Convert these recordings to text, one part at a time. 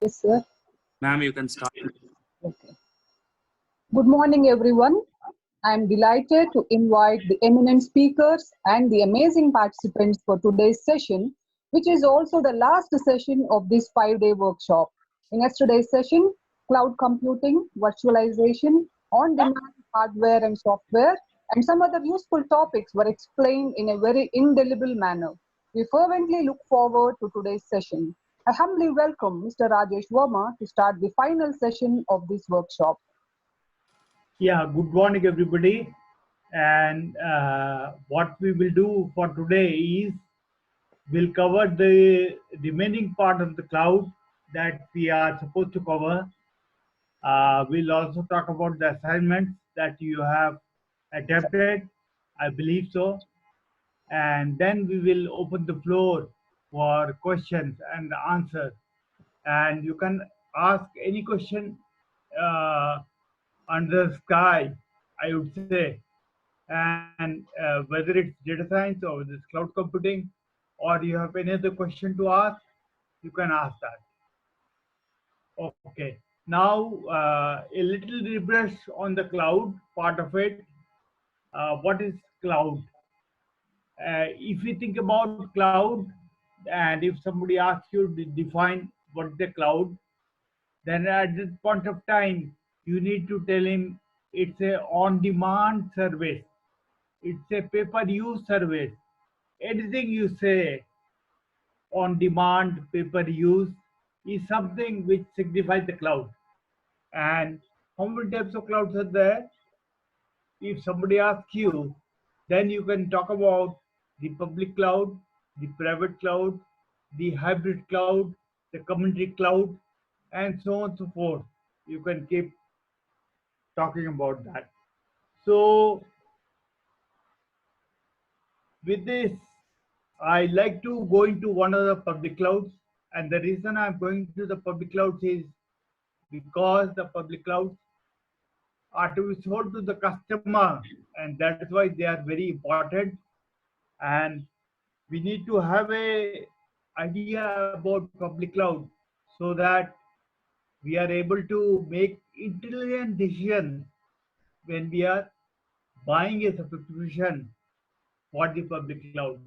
Yes, sir. Ma'am, you can start. Okay. Good morning, everyone. I am delighted to invite the eminent speakers and the amazing participants for today's session, which is also the last session of this 5-day workshop. In yesterday's session, cloud computing, virtualization, on-demand hardware and software, and some other useful topics were explained in a very indelible manner. We fervently look forward to today's session. I humbly welcome Mr. Rajesh Verma to start the final session of this workshop. Yeah, good morning, everybody. And what we will do for today is we'll cover the remaining part of the cloud that we are supposed to cover. We'll also talk about the assignments that you have attempted. I believe so. And then we will open the floor for questions and answers. And you can ask any question under the sky, I would say. And whether it's data science or whether it's cloud computing, or you have any other question to ask, you can ask that. Okay. Now, a little refresh on the cloud part of it. What is cloud? If you think about cloud, and if somebody asks you to define what is the cloud, then at this point of time, you need to tell him it's a on-demand service. It's a pay-per-use service. Anything you say on-demand, pay-per-use is something which signifies the cloud. And how many types of clouds are there? If somebody asks you, then you can talk about the public cloud, the private cloud, the hybrid cloud, the community cloud, and so on and so forth. You can keep talking about that. So with this, I like to go into one of the public clouds, and the reason I'm going to the public clouds is because the public clouds are to be sold to the customer, and that's why they are very important. And we need to have a idea about public cloud so that we are able to make intelligent decisions when we are buying a subscription for the public cloud.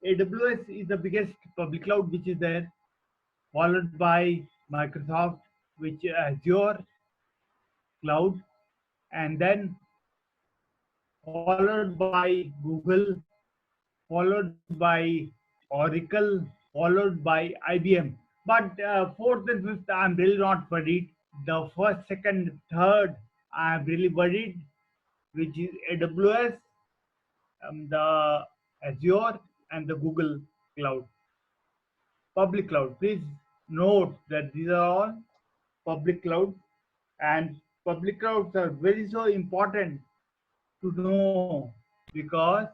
AWS is the biggest public cloud which is there, followed by Microsoft, which is Azure cloud, and then followed by Google, followed by Oracle, followed by IBM. But fourth and fifth, I'm really not worried. The first, second, third, I'm really worried, which is AWS, the Azure, and the Google cloud. Public cloud. Please note that these are all public clouds, and public clouds are very so important to know because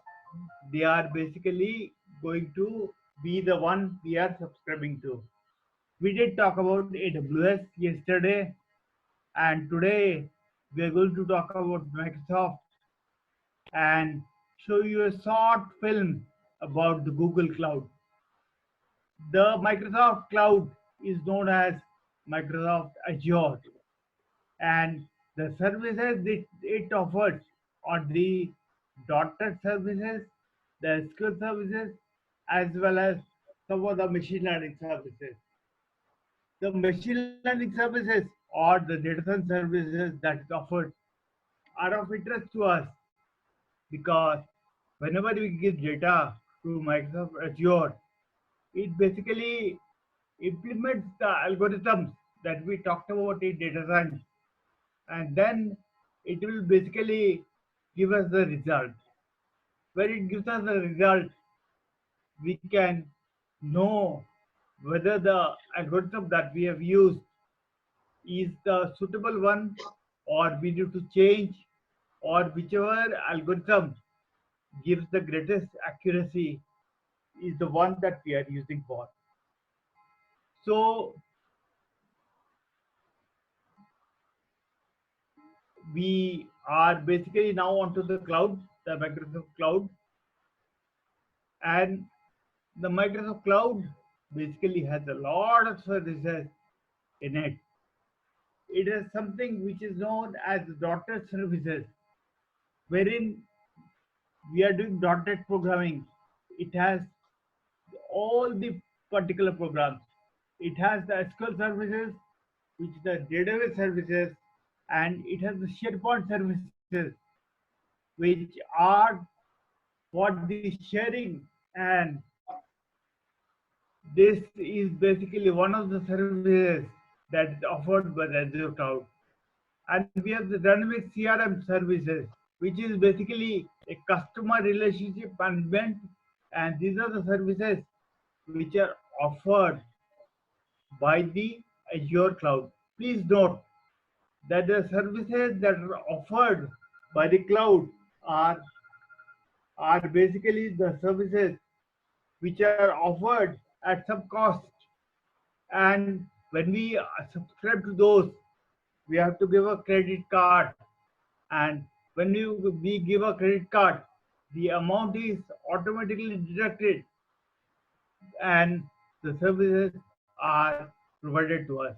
they are basically going to be the one we are subscribing to. We did talk about AWS yesterday, and today we are going to talk about Microsoft and show you a short film about the Google Cloud. The Microsoft Cloud is known as Microsoft Azure, and the services it offers are the .NET services, the SQL services, as well as some of the machine learning services. The machine learning services or the data science services that is offered are of interest to us because whenever we give data to Microsoft Azure, it basically implements the algorithms that we talked about in data science, and then it will basically give us the result. When it gives us the result, we can know whether the algorithm that we have used is the suitable one, or we need to change, or whichever algorithm gives the greatest accuracy is the one that we are using for. So we are basically now onto the cloud, the Microsoft Cloud. And the Microsoft Cloud basically has a lot of services in it. It is something which is known as .NET services, wherein we are doing .NET programming. It has all the particular programs. It has the SQL services, which is the database services, and it has the SharePoint services, which are for the sharing. And this is basically one of the services that is offered by the Azure Cloud. And we have the dynamic CRM services, which is basically a customer relationship management. And these are the services which are offered by the Azure Cloud. Please note that the services that are offered by the cloud are, are basically the services which are offered at some cost. And when we subscribe to those, we have to give a credit card. And when we give a credit card, the amount is automatically deducted and the services are provided to us.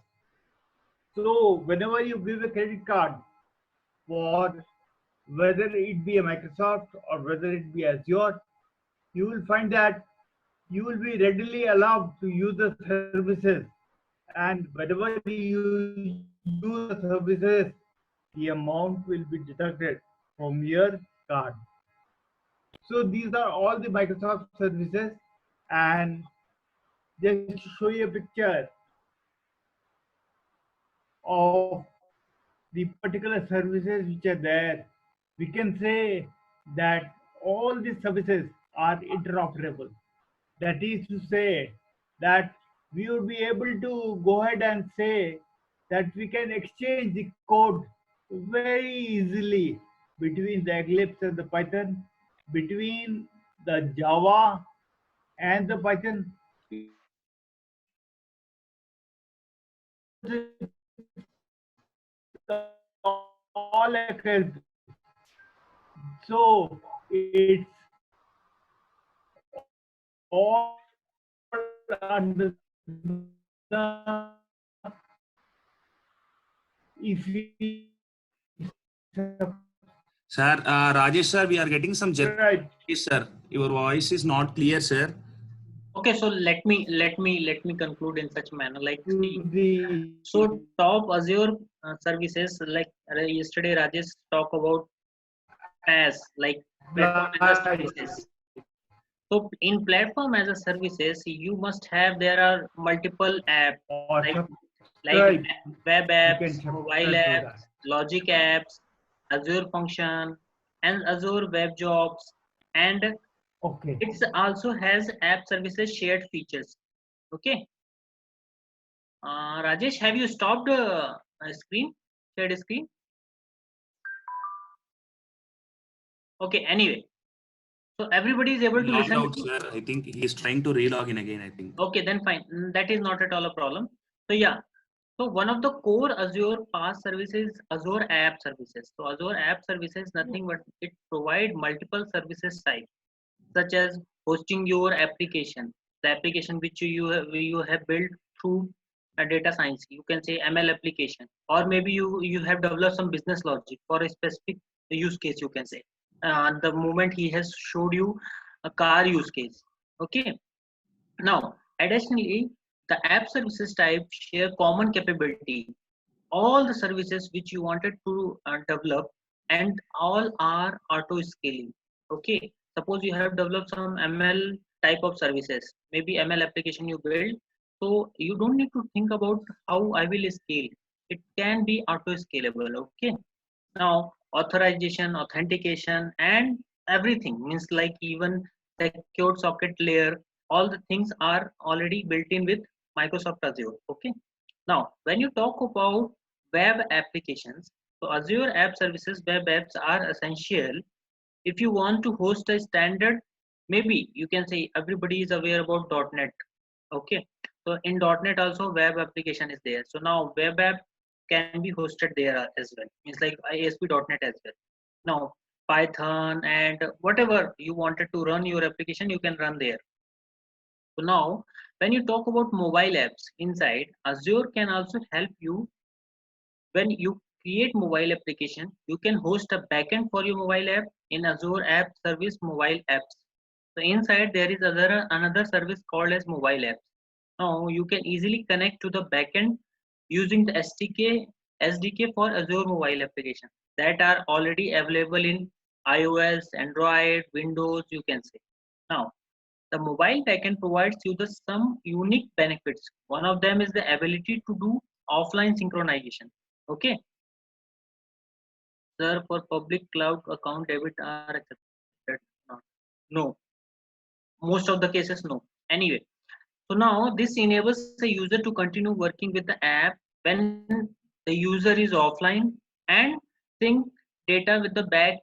So whenever you give a credit card for whether it be a Microsoft or whether it be Azure, you will find that you will be readily allowed to use the services. And whenever you use the services, the amount will be deducted from your card. So these are all the Microsoft services. And just to show you a picture of the particular services which are there, we can say that all these services are interoperable. That is to say that we would be able to go ahead and say that we can exchange the code very easily between the Eclipse and the Python, between the Java and the Python. All Eclipse. So it's all under the, if we Sir, Rajesh sir, we are getting some right. Yes, sir. Your voice is not clear, sir. Okay, so let me conclude in such manner. Like, the so top Azure services, like yesterday Rajesh talked about PaaS, like platform as a services. So in platform as a services, you must have, there are multiple apps like web apps, mobile apps, logic apps, Azure Function, and Azure Web Jobs, and okay. it also has app services shared features. Okay. Rajesh, have you stopped screen? Shared screen? Okay. Anyway, so everybody is able to Logged listen. out, sir. I think he is trying to re-log in again, I think. Okay, then fine. That is not at all a problem. So yeah. So one of the core Azure PaaS services, Azure App Services. So Azure App Services, nothing but it provide multiple services type, such as hosting your application, the application which you have built through a data science. You can say ML application, or maybe you have developed some business logic for a specific use case. You can say the moment he has showed you a car use case. Okay. Now, additionally, the app services type share common capability. All the services which you wanted to develop, and all are auto scaling. Okay. Suppose you have developed some ML type of services, maybe ML application you build. So you don't need to think about how I will scale. It can be auto scalable. Okay. Now, authorization, authentication, and everything means like even secured socket layer, all the things are already built in with Microsoft Azure. Okay. Now, when you talk about web applications, so Azure App Services web apps are essential if you want to host a standard. Maybe you can say everybody is aware about .NET. Okay. So in .NET also web application is there. So now web app can be hosted there as well. Means like ASP.NET as well. Now Python and whatever you wanted to run your application, you can run there. So now, when you talk about mobile apps inside, Azure can also help you. When you create mobile application, you can host a backend for your mobile app in Azure App Service Mobile Apps. So inside there is another service called as mobile apps. Now you can easily connect to the backend using the SDK for Azure mobile application that are already available in iOS, Android, Windows, you can say. Now the mobile backend provides you the some unique benefits. One of them is the ability to do offline synchronization. Okay, sir, for public cloud account debit are accepted. Not. No, most of the cases no. Anyway, so now this enables a user to continue working with the app when the user is offline and sync data with the back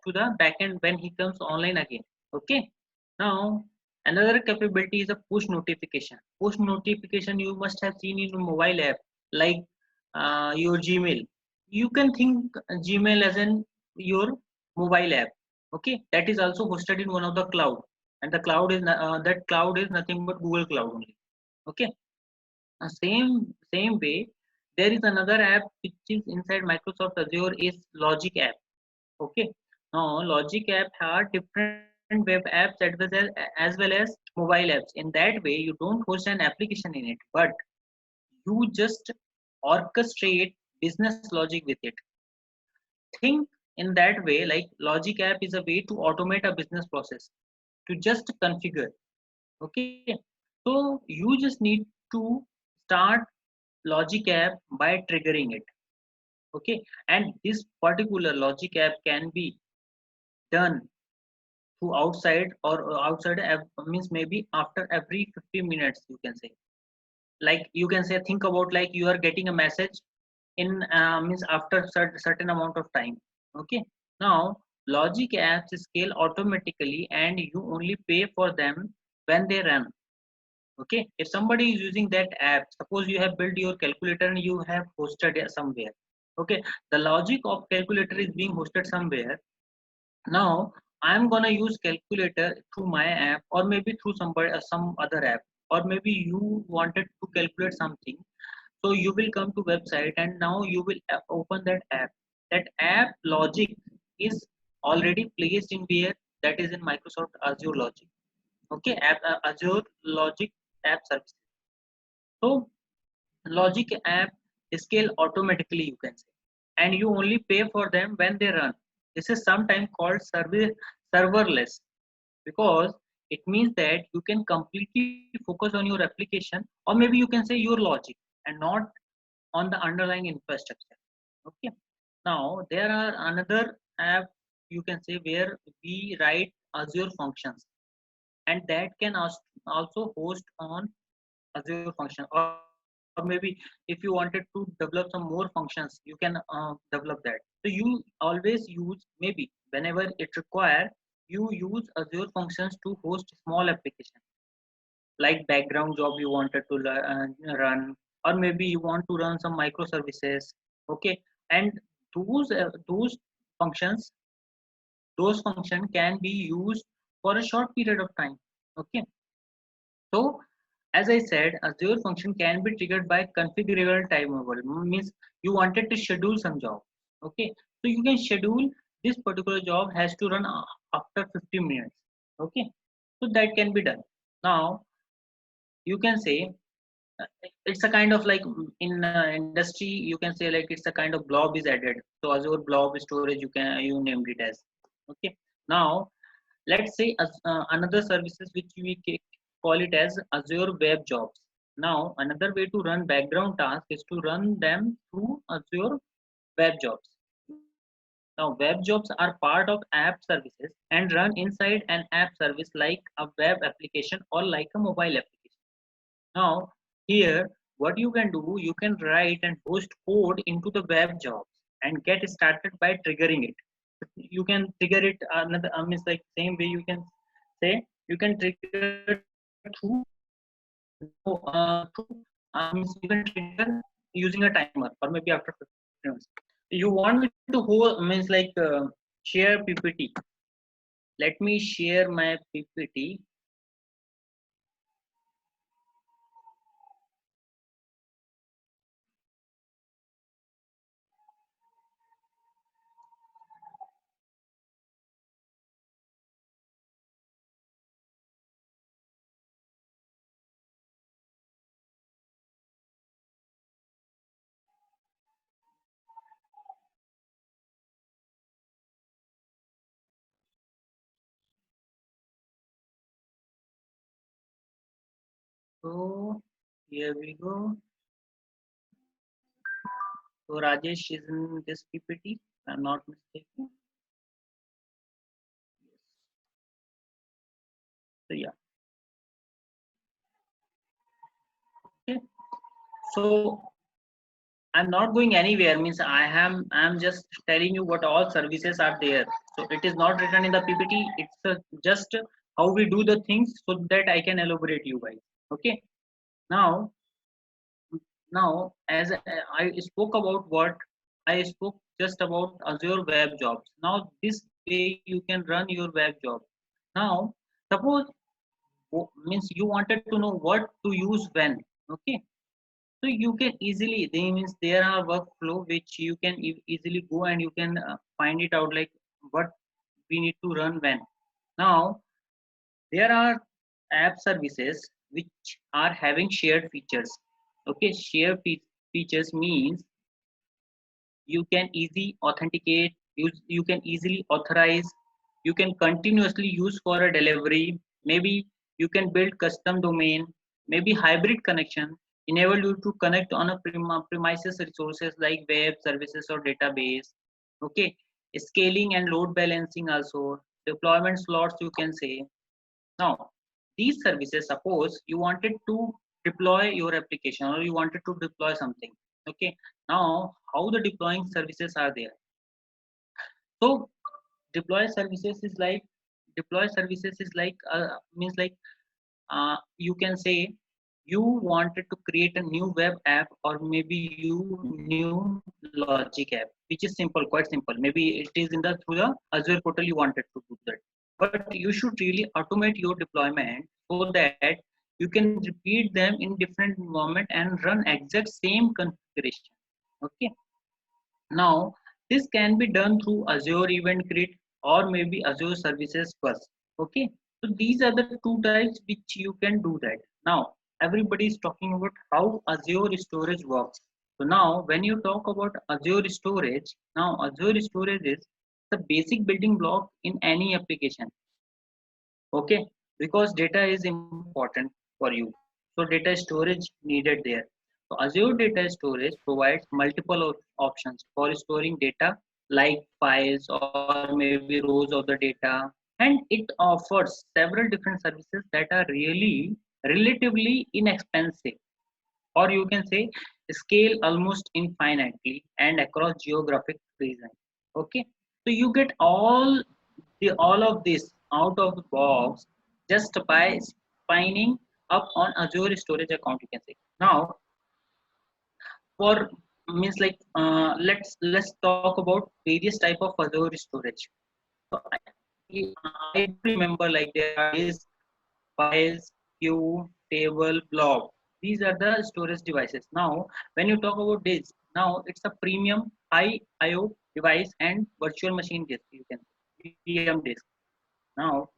to the backend when he comes online again. Okay. Now another capability is a push notification. Push notification you must have seen in your mobile app like your Gmail. You can think Gmail as in your mobile app. Okay, that is also hosted in one of the cloud, and the cloud is that cloud is nothing but Google Cloud only. Okay, same way there is another app which is inside Microsoft Azure is Logic app. Okay, now Logic app have different web apps as well as mobile apps. In that way, you don't host an application in it, but you just orchestrate business logic with it. Think in that way, like Logic app is a way to automate a business process to just configure. Okay, so you just need to start Logic app by triggering it. Okay, and this particular Logic app can be done to outside or outside means maybe after every 50 minutes, you can say. Like you can say, think about like you are getting a message in means after certain amount of time. Okay, now Logic apps scale automatically and you only pay for them when they run. Okay, if somebody is using that app, suppose you have built your calculator and you have hosted it somewhere. Okay, the logic of calculator is being hosted somewhere. Now I'm gonna use calculator through my app or maybe through somebody some other app, or maybe you wanted to calculate something. So you will come to website and now you will open that app. That app logic is already placed in where, that is in Microsoft Azure Logic. Okay, Azure Logic app service. So Logic app scale automatically, you can say, and you only pay for them when they run. This is sometimes called serverless, because it means that you can completely focus on your application, or maybe you can say your logic, and not on the underlying infrastructure. Okay. Now there are another app, you can say, where we write Azure functions, and that can also host on Azure function, or maybe if you wanted to develop some more functions, you can develop that. So you always use, maybe whenever it require, you use Azure functions to host small application like background job you wanted to run, or maybe you want to run some microservices. Okay, and those functions, those function can be used for a short period of time. Okay, so as I said, Azure function can be triggered by configurable timeable. Means you wanted to schedule some job. Okay, so you can schedule this particular job has to run after 50 minutes. Okay, so that can be done. Now you can say uh, it's a kind of like in industry, you can say like it's a kind of blob is added. So Azure blob storage, you named it as. Okay, now let's say another services which we call it as Azure Web Jobs. Now another way to run background task is to run them through Azure Web Jobs. Now web jobs are part of app services and run inside an app service like a web application or like a mobile application. Now here what you can do, you can write and host code into the web jobs and get started by triggering it. You can trigger it another means like same way you can say, you can trigger through means you can trigger using a timer or maybe after 15 minutes. You want me to hold means like share PPT. Let me share my PPT. So here we go. So Rajesh is in this PPT, if I'm not mistaken. So yeah. Okay. So I'm not going anywhere. Means I'm just telling you what all services are there. So it is not written in the PPT. It's just how we do the things so that I can elaborate you guys. Okay. Now as I spoke about what I spoke just about Azure Web Jobs. Now this way you can run your web job. Now suppose means you wanted to know what to use when. Okay, so you can easily they means there are workflow which you can easily go and you can find it out like what we need to run when. Now there are app services which are having shared features. Okay, shared features means you can easily authenticate, you can easily authorize, you can continuously use for a delivery, maybe you can build custom domain, maybe hybrid connection, enable you to connect on a premises resources like web services or database. Okay, scaling and load balancing also, deployment slots you can say. Now, these services, suppose you wanted to deploy your application or you wanted to deploy something. Okay, now how the deploying services are there? So, deploy services is like means like you can say you wanted to create a new web app or maybe you new logic app, which is simple, quite simple. Maybe it is in the through the Azure portal you wanted to do that, but you should really automate your deployment so that you can repeat them in different environment and run exact same configuration. Okay, now this can be done through Azure Event Grid or maybe Azure Services Bus. Okay, so these are the two types which you can do that. Now everybody is talking about how Azure storage works. So now when you talk about Azure storage, now Azure storage is the basic building block in any application. Okay, because data is important for you, so data storage needed there. So Azure Data Storage provides multiple options for storing data like files or maybe rows of the data, and it offers several different services that are really relatively inexpensive, or you can say scale almost infinitely and across geographic region. Okay, so you get all of this out of the box just by signing up on Azure storage account, you can say. Now for means like let's talk about various type of Azure storage. So I remember like there are disk, files, queue, table, blob. These are the storage devices. Now when you talk about disk, now it's a premium high IO device and virtual machine disk, you can VM disk. Now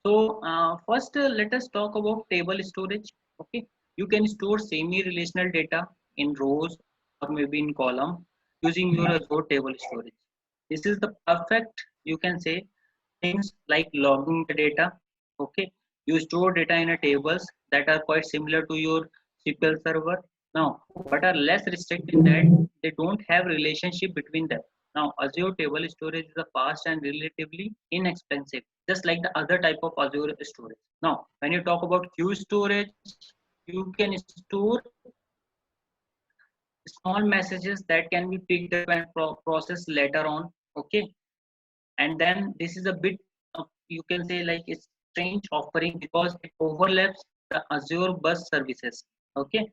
so first, let us talk about table storage. Okay, you can store semi-relational data in rows or maybe in column using your Azure table storage. This is the perfect, you can say, things like logging the data. Okay, you store data in a tables that are quite similar to your SQL server. Now, what are less restricted in that they don't have relationship between them. Now, Azure table storage is a fast and relatively inexpensive, just like the other type of Azure storage. Now, when you talk about queue storage, you can store small messages that can be picked up and processed later on. Okay, and then this is a bit of, you can say like it's strange offering because it overlaps the Azure bus services. Okay,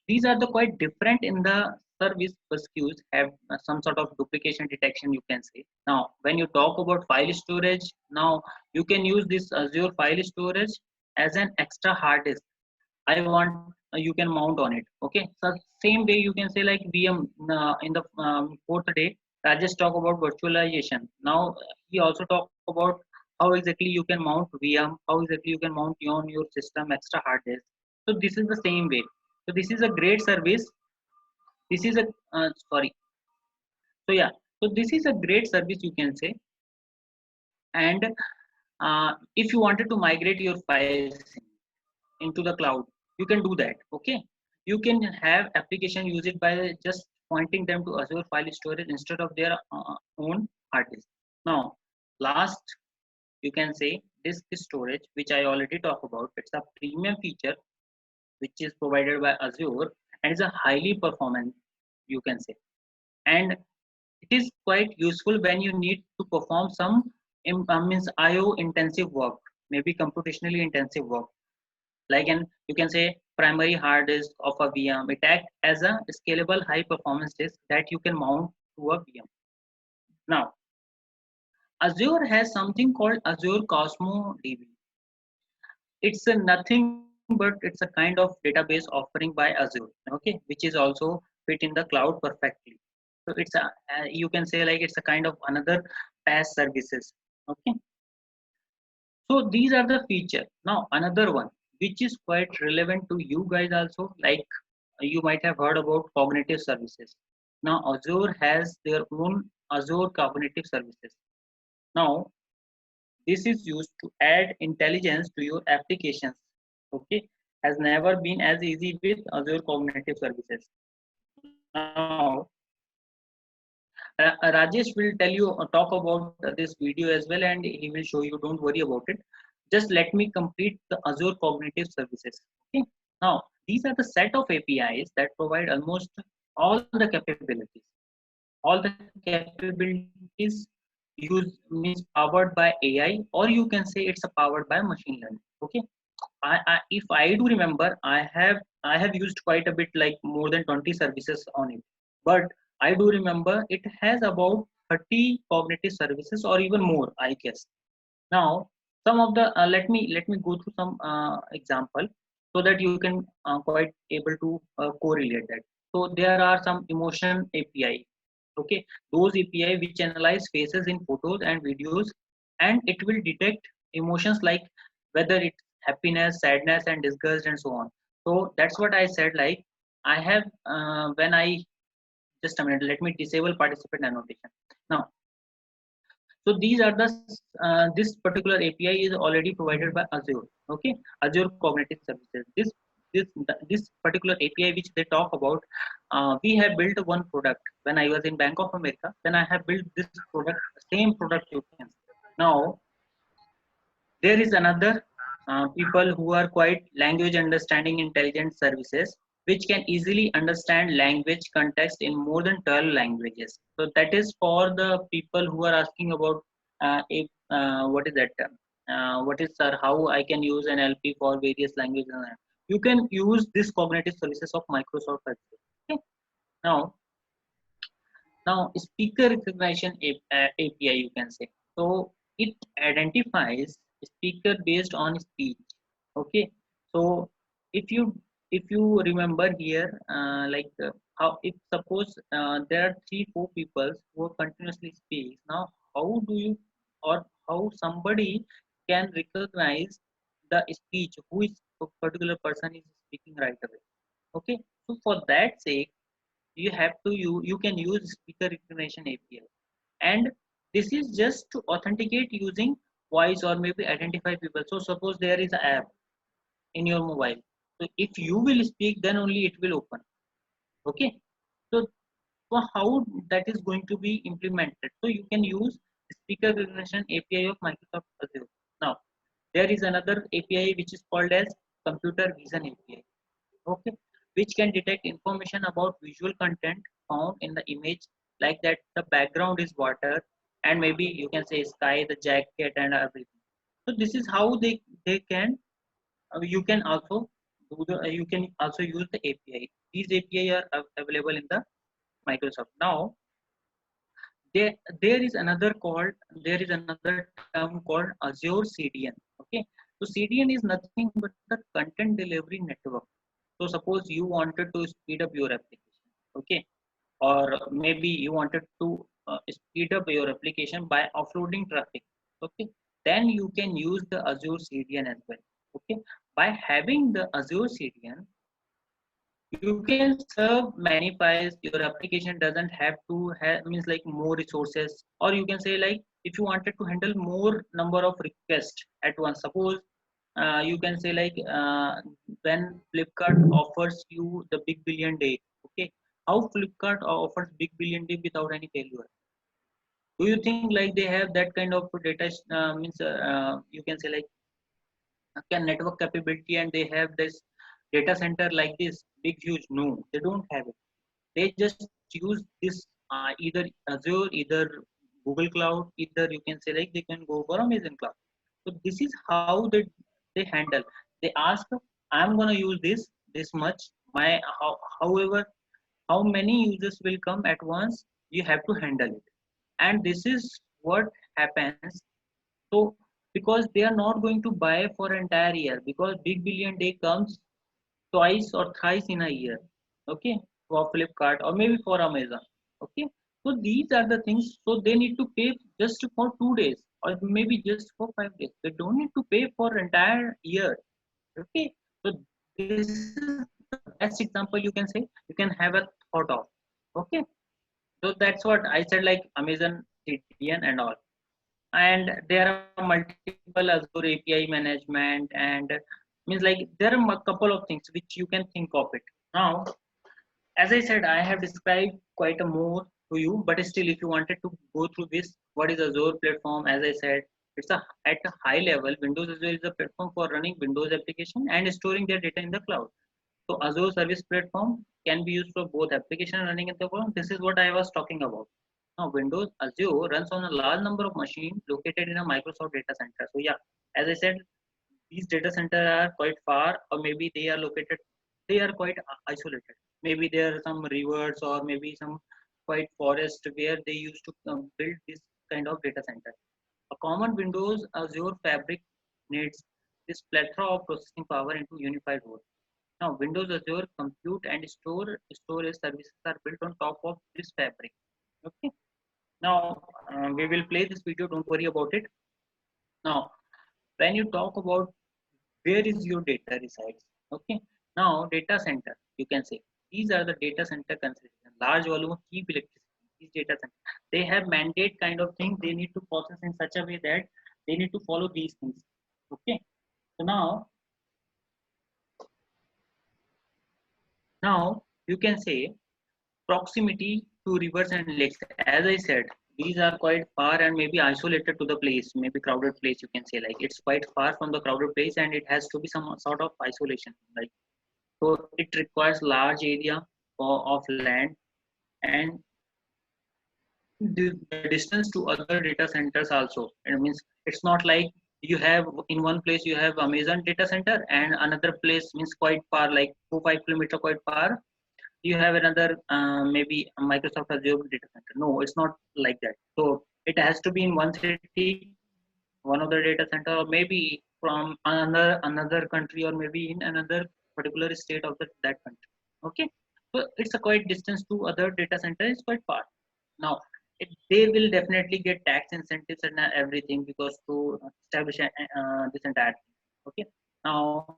these are the quite different in the service bus queues have some sort of duplication detection, you can say. Now when you talk about file storage, now you can use this Azure file storage as an extra hard disk. I want you can mount on it. Okay, so same way you can say like VM in the fourth day. I just talk about virtualization. Now he also talk about how exactly you can mount VM, how exactly you can mount on your system extra hard disk. So this is the same way. So this is a great service. This is a sorry. So yeah. So this is a great service, you can say. And if you wanted to migrate your files, into the cloud, you can do that. Okay, you can have application use it by just pointing them to Azure file storage instead of their own hard disk. Now, last, you can say disk storage, which I already talked about. It's a premium feature which is provided by Azure and is a highly performant, you can say, and it is quite useful when you need to perform some means IO intensive work, maybe computationally intensive work, like an, you can say, primary hard disk of a VM. It acts as a scalable high performance disk that you can mount to a VM. Now, Azure has something called Azure Cosmo DB. It's a nothing but it's a kind of database offering by Azure, okay, which is also fit in the cloud perfectly. So it's a, you can say like it's a kind of another PaaS services, okay. So these are the feature. Now another one which is quite relevant to you guys also, like you might have heard about cognitive services. Now Azure has their own Azure cognitive services. Now this is used to add intelligence to your applications. Okay, has never been as easy with Azure cognitive services. Now, Rajesh will tell you talk about this video as well, and he will show you. Don't worry about it. Just let me complete the Azure cognitive services. Okay. Now, these are the set of APIs that provide almost all the capabilities. All the capabilities use means powered by AI, or you can say it's a powered by machine learning. Okay. If I do remember, I have used quite a bit, like more than 20 services on it. But I do remember it has about 30 cognitive services or even more, I guess. Now, some of the let me go through some example so that you can quite able to correlate that. So there are some emotion API. Okay, those API which analyze faces in photos and videos, and it will detect emotions like whether it's happiness, sadness, and disgust, and so on. So that's what I said. Like I have when I just a minute, let me disable participant annotation. Now, so these are the this particular API is already provided by Azure. Okay, Azure Cognitive Services. This particular API which they talk about, we have built one product when I was in Bank of America. Then I have built this product, same product you can see. Now there is another people who are quite language understanding intelligent services which can easily understand language context in more than 12 languages. So that is for the people who are asking about if what is that what is, sir, how I can use NLP for various languages. You can use this cognitive services of Microsoft Azure. Okay. now now speaker recognition API, you can say. So it identifies speaker based on speech. Okay. So if you remember here, like how if suppose there are 3-4 people who continuously speak. Now how do you, or how somebody can recognize the speech who is a particular person is speaking right away. Okay. So for that sake, you have to you can use speaker recognition API, and this is just to authenticate using voice or maybe identify people. So suppose there is an app in your mobile, so if you will speak, then only it will open. Okay. So how that is going to be implemented? So you can use speaker recognition API of Microsoft Azure. Now there is another API which is called as computer vision API. Okay, which can detect information about visual content found in the image, like that the background is water, and maybe you can say sky, the jacket, and everything. So this is how they can you can also do the you can also use the API. These API are available in the Microsoft. Now there there is another term called Azure CDN. Okay, so CDN is nothing but the content delivery network. So suppose you wanted to speed up your application, okay, or maybe you wanted to speed up your application by offloading traffic, okay, then you can use the Azure CDN as well. Okay, by having the Azure CDN, you can serve many files. Your application doesn't have to have means like more resources, or you can say like if you wanted to handle more number of requests at once. Suppose you can say like when Flipkart offers you the big billion day. Okay, how Flipkart offers big billion day without any failure? Do you think like they have that kind of data means you can say like can network capability and they have this data center like this big huge? No, they don't have it. They just use this either Azure, either Google Cloud, either you can say like they can go for Amazon Cloud. So this is how they handle. They ask, I'm gonna use this much. However, how many users will come at once? You have to handle it, and this is what happens. So because they are not going to buy for entire year, because big billion day comes twice or thrice in a year, okay, for Flipkart or maybe for Amazon, okay. So these are the things. So they need to pay just for 2 days or maybe just for 5 days. They don't need to pay for entire year, okay. So this is the best example you can say you can have a thought of, okay. So that's what I said, like Amazon, CDN and all. And there are multiple Azure API management, and means like there are a couple of things which you can think of it. Now, as I said, I have described quite a more to you, but still, if you wanted to go through this, what is Azure platform? As I said, it's at a high level. Windows Azure is a platform for running Windows application and storing their data in the cloud. So Azure Service Platform can be used for both application running in the cloud. This is what I was talking about. Now Windows Azure runs on a large number of machines located in a Microsoft data center. So yeah, as I said, these data centers are quite far, or maybe they are located, they are quite isolated. Maybe there are some rivers or maybe some quite forest where they used to build this kind of data center. A common Windows Azure fabric needs this plethora of processing power into unified whole. Now, Windows Azure Compute and storage services are built on top of this fabric. Okay. Now, we will play this video. Don't worry about it. Now, when you talk about where is your data resides, okay. Now, data center, you can say these are the data center consideration. Large volume of cheap electricity. These data centers, they have mandate kind of thing. They need to process in such a way that they need to follow these things. Okay. So now you can say proximity to rivers and lakes. As I said, these are quite far and maybe isolated to the place, maybe crowded place. You can say like it's quite far from the crowded place and it has to be some sort of isolation. Like so, it requires large area of land and the distance to other data centers also. It means it's not like you have in one place you have Amazon data center and another place means quite far, like 4-5 kilometers quite far you have another maybe Microsoft Azure data center. No, it's not like that. So it has to be in one city, one of the data center, or maybe from another country, or maybe in another particular state of that country. Okay, so it's a quite distance to other data center is quite far. Now they will definitely get tax incentives and everything because to establish this entire thing. Okay, now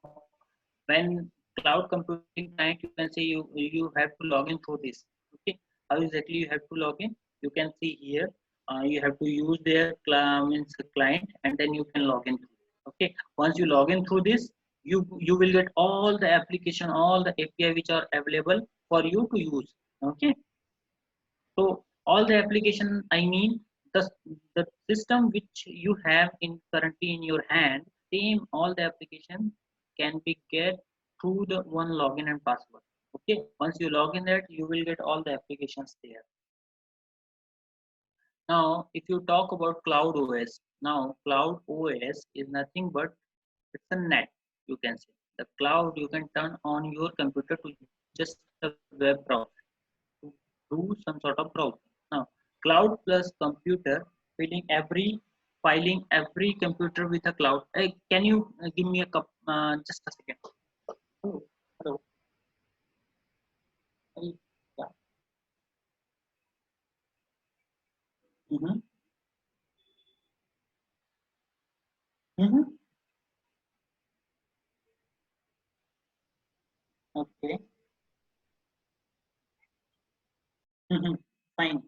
when cloud computing client, you can say you have to log in through this. Okay, how exactly you have to log in? You can see here, you have to use their means client and then you can log in through it. Okay, once you log in through this, you will get all the application, all the API which are available for you to use. Okay, so all the application, I mean the system which you have in currently in your hand, same all the application can be get through the one login and password. Okay, once you log in that, you will get all the applications there. Now if you talk about cloud OS, now cloud OS is nothing but it's a net, you can say the cloud you can turn on your computer to just a web browser to do some sort of browsing. Now, cloud plus computer filing every computer with a cloud. Hey, can you give me a cup? Just a second. Oh, hello. Hey, yeah. Mm-hmm. Mm-hmm. Okay. Mm-hmm. Fine.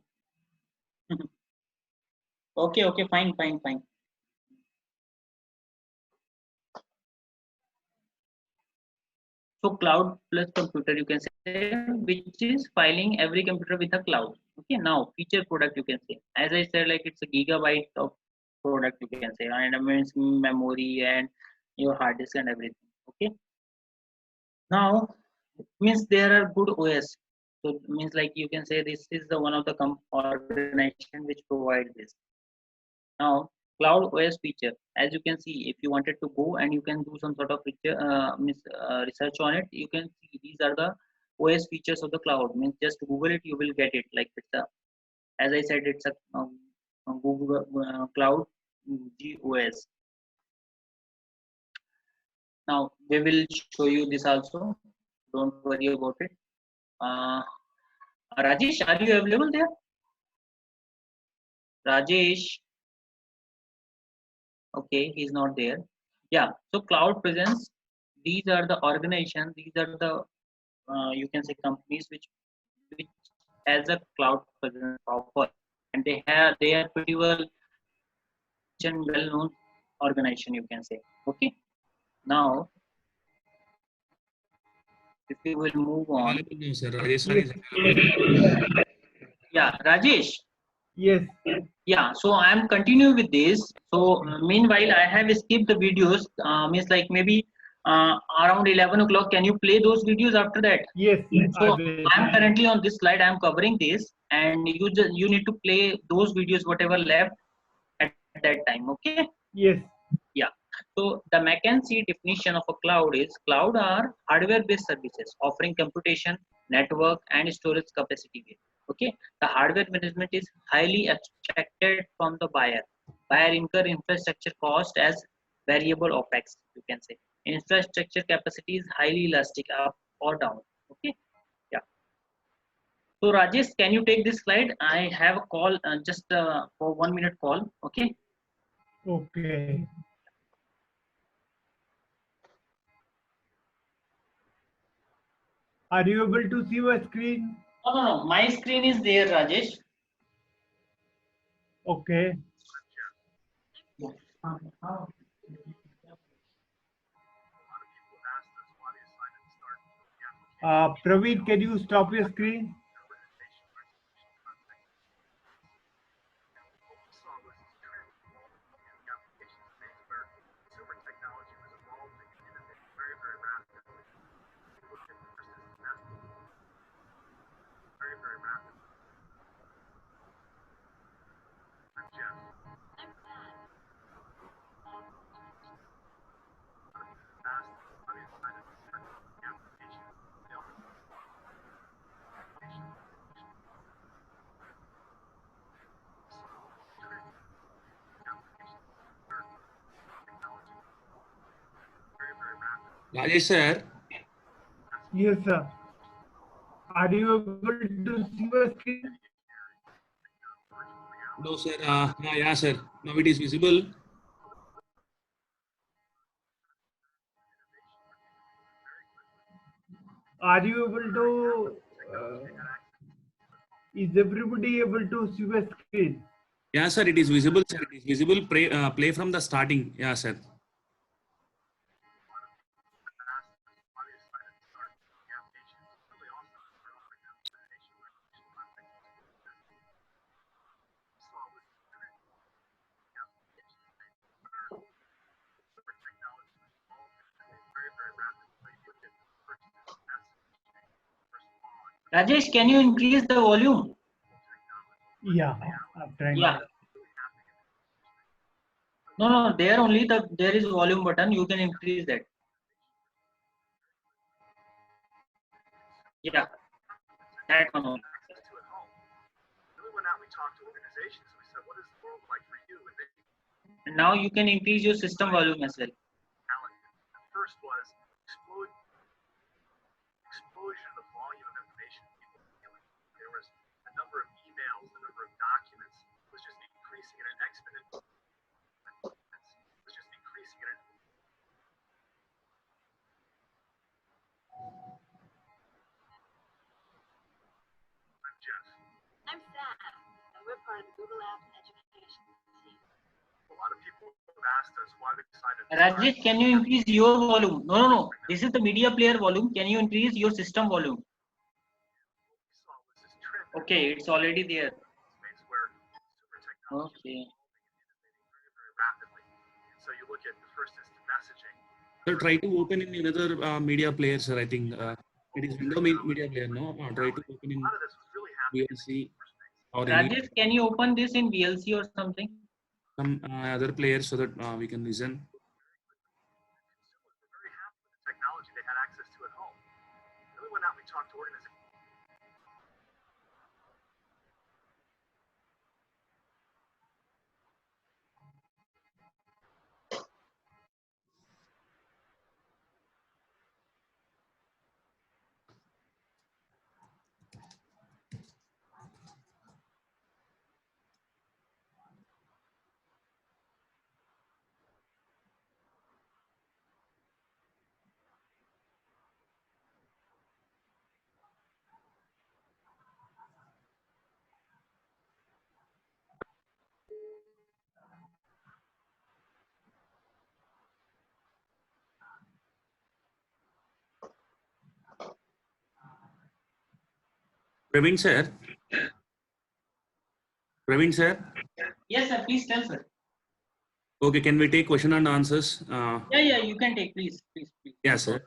Mhm. Okay. Okay. Fine. Fine. Fine. So cloud plus computer, you can say, which is filing every computer with a cloud. Okay, now feature product, you can say, as I said, like it's a gigabyte of product, you can say, and it means memory and your hard disk and everything. Okay, now means there are good OS. So means like you can say this is the one of the organization which provide this. Now cloud OS feature, as you can see, if you wanted to go and you can do some sort of research on it, you can see these are the OS features of the cloud. Means just Google it, you will get it. Like it's a, as I said, it's a Google Cloud GOS. Now we will show you this also. Don't worry about it. Rajesh, are you available there? Rajesh. Okay, he's not there. Yeah, so cloud presence, these are the organizations, these are the you can say companies which has a cloud presence offer, and they are pretty well known organization, you can say. Okay, now if you will move on. Available now, sir. Rajesh sir Yes. is available. Yeah, Rajesh. Yes. Yeah, so I am continuing with this. So meanwhile, I have skipped the videos. Means like maybe around 11 o'clock. Can you play those videos after that? Yes. I So will. I am currently on this slide. I am covering this, and you need to play those videos whatever left at that time. Okay. Yes. Yeah. So the McKinsey definition of a cloud is cloud are hardware-based services offering computation, network, and storage capacity. Okay. The hardware management is highly abstracted from the buyer. Buyer incur infrastructure cost as variable OPEX, you can say. Infrastructure capacity is highly elastic up or down. Okay. Yeah. So Rajesh, can you take this slide? I have a call just for 1 minute call. Okay. Okay. Are you able to see my screen? No. My screen is there, Rajesh. Okay. Praveen, can you stop your screen? Rajesh sir. Yes, sir. Are you able to see my screen? No, sir. Yeah, sir. Now it is visible. Are you able to? Is everybody able to see my screen? Yeah, sir. It is visible, sir. It is visible. Play from the starting. Yeah, sir. Rajesh, can you increase the volume? Yeah, I'm trying. Yeah. No. There only there is volume button. You can increase that. Yeah. That one only. And now you can increase your system volume as well. I'm Sam, and we're part of the Google Apps education team. Rajesh, can you increase your volume? No, no, no. This is the media player volume. Can you increase your system volume? Okay, it's already there. Okay. So try to open in another media player, sir. I think it is window media player. No, try to open in VLC or any Rajesh, can you open this in VLC or something? some other players so that we can listen. Praveen sir. Praveen sir. Yes, sir. Please tell, sir. Okay, can we take question and answers? Yeah, you can take, please, please, please. Yeah, sir.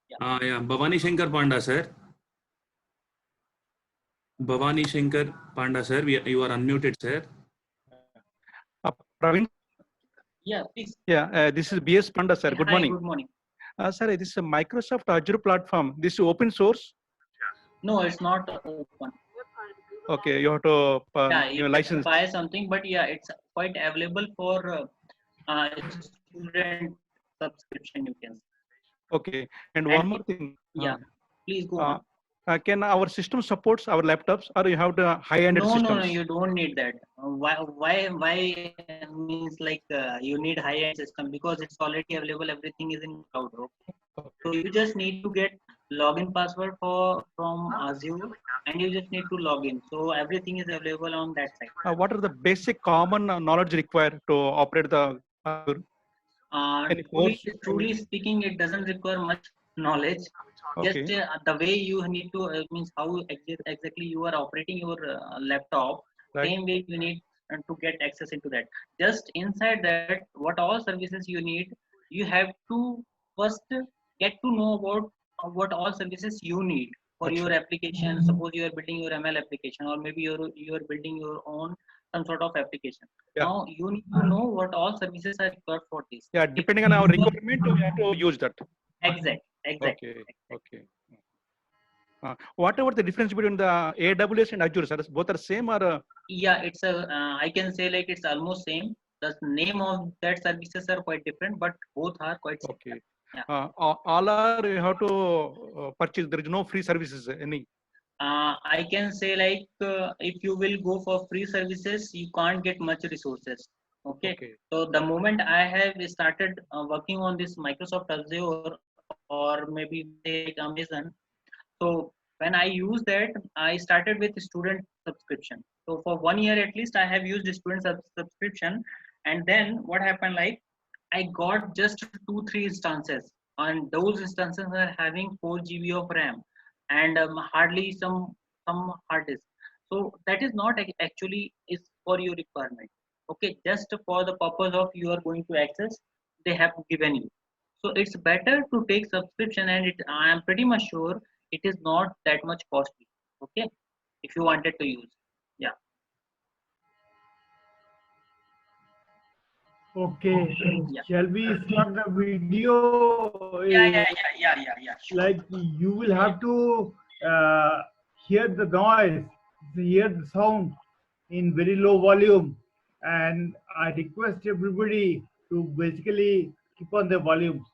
Yeah, Bhavani Shankar Panda, sir. Bhavani Shankar Panda, sir. You are unmuted, sir. Praveen? Yeah, please. Yeah, this is BS Panda, sir. Good Hi, morning. good morning. Sir, this is a Microsoft Azure platform. This is open source. No, it's not open. Okay, you have to Yeah, you license. buy something, but yeah, it's quite available for student subscription. You can. Okay, and And one more thing. Yeah, please go on. Can our system supports our laptops, or you have the high-ended No, systems? no, you don't need that. Why means like you need high-end system because it's already available. Everything is in cloud. Okay? So you just need to get login password from Azure, and you just need to log in. So everything is available on that side. What are the basic common knowledge required to operate the Azure? Any course? Truly speaking, it doesn't require much knowledge. Okay. Just the way you need to means how exactly you are operating your laptop. Right. Same way you need to get access into that. Just inside that, what all services you need, you have to first get to know about what all services you need for your application. Suppose you are building your ML application, or maybe you are building your own some sort of application. Yeah. Now you need to know what all services are required for this. Yeah, depending on our requirement, we have to use that. Exactly. Okay. What about the difference between the AWS and Azure, sir? Both are same or? Yeah, it's I can say like it's almost same. The name of that services are quite different, but both are quite similar. Okay. Yeah. All are you have to purchase. There is no free services any. I can say like if you will go for free services, you can't get much resources. Okay. So the moment I have started working on this Microsoft Azure or maybe take Amazon, so when I use that, I started with student subscription. So for 1 year at least, I have used student subscription, and then what happened like I got just 2-3 instances, and those instances are having 4 GB of RAM and hardly some hard disk. So that is not actually is for your requirement. Okay, just for the purpose of you are going to access, they have given you. So it's better to take subscription, and I am pretty much sure it is not that much costly. Okay, if you wanted to use. Yeah. Okay. Yeah. Shall we start the video? Yeah. Sure. Like you will have to hear the noise, hear the sound in very low volume, and I request everybody to basically keep on the volume.